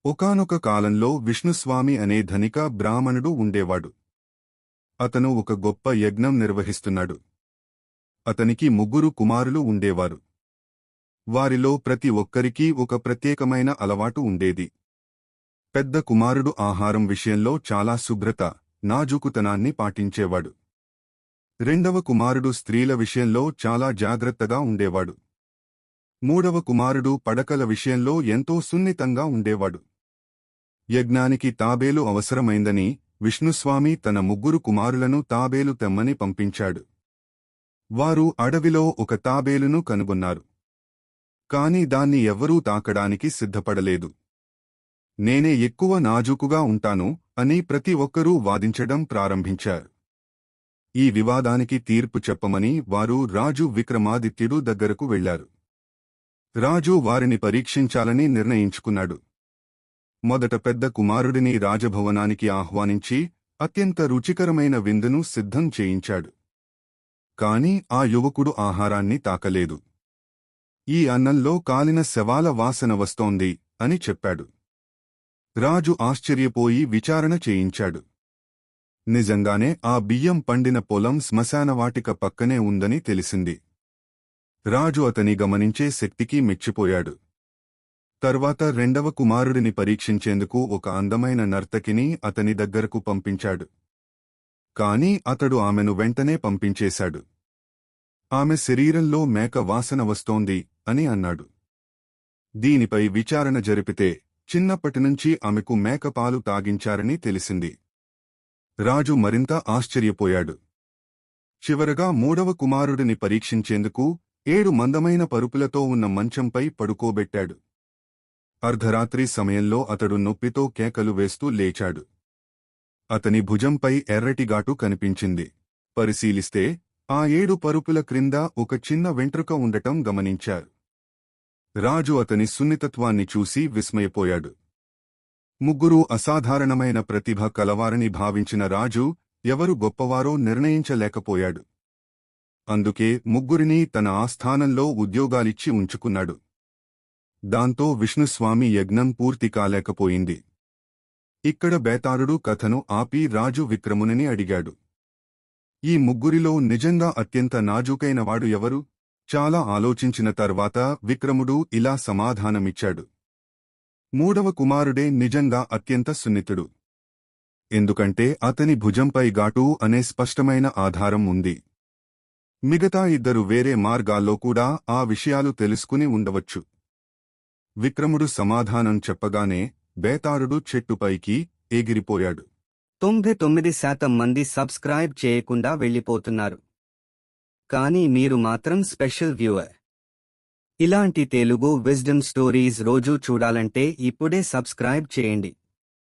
ఒకానొక కాలంలో విష్ణుస్వామి అనే ధనిక బ్రాహ్మణుడు ఉండేవాడు. అతను ఒక గొప్ప యజ్ఞం నిర్వహిస్తున్నాడు. అతనికి 3 కుమారులు ఉండేవారు. వారిలో ప్రతి ఒక్కరికీ ఒక ప్రత్యేకమైన అలవాటు ఉండేది. పెద్ద కుమారుడు ఆహారం విషయంలో చాలా శుభ్రత, నాజూకుతనాన్ని పాటించేవాడు. రెండవ కుమారుడు స్త్రీల విషయంలో చాలా జాగ్రత్తగా ఉండేవాడు. మూడవ కుమారుడు పడకల విషయంలో ఎంతో సున్నితంగా ఉండేవాడు. యజ్ఞానికి తాబేలు అవసరమైందని విష్ణుస్వామి తన 3 కుమారులను తాబేలు తెమ్మని పంపించాడు. వారు అడవిలో ఒక తాబేలును కనుగొన్నారు. కాని దాన్ని ఎవ్వరూ తాకడానికి సిద్ధపడలేదు. నేనే ఎక్కువ నాజూకుగా ఉంటాను అని ప్రతి ఒక్కరూ వాదించడం ప్రారంభించారు. ఈ వివాదానికి తీర్పు చెప్పమని వారు రాజు విక్రమాదిత్యుడు దగ్గరకు వెళ్లారు. రాజు వారిని పరీక్షించాలని నిర్ణయించుకున్నాడు. మొదట పెద్ద కుమారుడిని రాజభవనానికి ఆహ్వానించి అత్యంత రుచికరమైన విందును సిద్ధం చేయించాడు. కాని ఆ యువకుడు ఆహారాన్ని తాకలేదు. ఈ అన్నంలో కాలిన శవాల వాసన వస్తోంది అని చెప్పాడు. రాజు ఆశ్చర్యపోయి విచారణ చేయించాడు. నిజంగానే ఆ బియ్యం పండిన పొలం శ్మశానవాటిక పక్కనే ఉందని తెలిసింది. రాజు అతని గమనించే శక్తికి మెచ్చిపోయాడు. తర్వాత రెండవ కుమారుడిని పరీక్షించేందుకు ఒక అందమైన నర్తకిని అతని దగ్గరకు పంపించాడు. కాని అతడు ఆమెను వెంటనే పంపించేశాడు. ఆమె శరీరంలో మేక వాసన వస్తోంది అని అన్నాడు. దీనిపై విచారణ జరిపితే చిన్నప్పటినుంచి ఆమెకు మేకపాలు తాగించారని తెలిసింది. రాజు మరింత ఆశ్చర్యపోయాడు. చివరగా మూడవ కుమారుడిని పరీక్షించేందుకు 7 మందమైన పరుపులతో ఉన్న మంచంపై పడుకోబెట్టాడు. అర్ధరాత్రి సమయంలో అతడు నొప్పితో కేకలు వేస్తూ లేచాడు. అతని భుజంపై ఎర్రటిగాటు కనిపించింది. పరిశీలిస్తే ఆ 7 పరుపుల క్రింద ఒక చిన్న వెంట్రుక ఉండటం గమనించారు. రాజు అతని సున్నితత్వాన్ని చూసి విస్మయపోయాడు. 3 అసాధారణమైన ప్రతిభ కలవారని భావించిన రాజు ఎవరు గొప్పవారో నిర్ణయించలేకపోయాడు. అందుకే 3ని తన ఆస్థానంలో ఉద్యోగాలిచ్చి ఉంచుకున్నాడు. దాంతో విష్ణుస్వామి యజ్ఞం పూర్తి కాలేకపోయింది. ఇక్కడ బేతాళుడు కథను ఆపి రాజు విక్రమునిని అడిగాడు. ఈ 3లో నిజంగా అత్యంత నాజూకైనవాడు ఎవరు? చాలా ఆలోచించిన తర్వాత విక్రముడు ఇలా సమాధానమిచ్చాడు. 3వ కుమారుడే నిజంగా అత్యంత సున్నితుడు. ఎందుకంటే అతని భుజంపై ఘాటు అనే స్పష్టమైన ఆధారం ఉంది. మిగతా 2 వేరే మార్గాల్లో కూడా ఆ విషయాలు తెలుసుకుని ఉండవచ్చు. విక్రముడు సమాధానం చెప్పగానే బేతాళుడు చెట్టుపైకి ఎగిరిపోయాడు. 99% మంది సబ్స్క్రైబ్ చేయకుండా వెళ్ళిపోతున్నారు. కానీ మీరు మాత్రం స్పెషల్ వ్యూవర్. ఇలాంటి తెలుగు విజ్డమ్ స్టోరీస్ రోజూ చూడాలంటే ఇప్పుడే సబ్స్క్రైబ్ చేయండి.